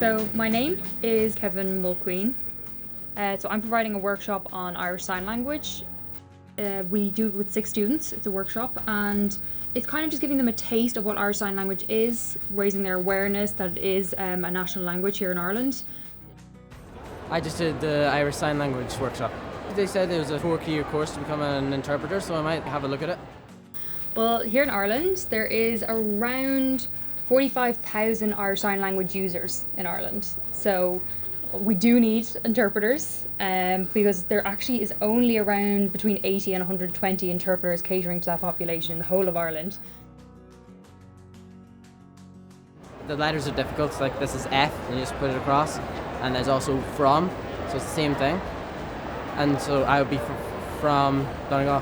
So my name is Kevin Mulqueen. So I'm providing a workshop on Irish Sign Language. We do it with 6 students. It's a workshop, and it's kind of just giving them a taste of what Irish Sign Language is, raising their awareness that it is a national language here in Ireland. I just did the Irish Sign Language workshop. They said it was a 4-year course to become an interpreter, so I might have a look at it. Well, here in Ireland, there is around 45,000 Irish Sign Language users in Ireland. So we do need interpreters because there actually is only around between 80 and 120 interpreters catering to that population in the whole of Ireland. The letters are difficult, like this is F, and you just put it across, and there's also from, so it's the same thing. And so I would be from Donegal.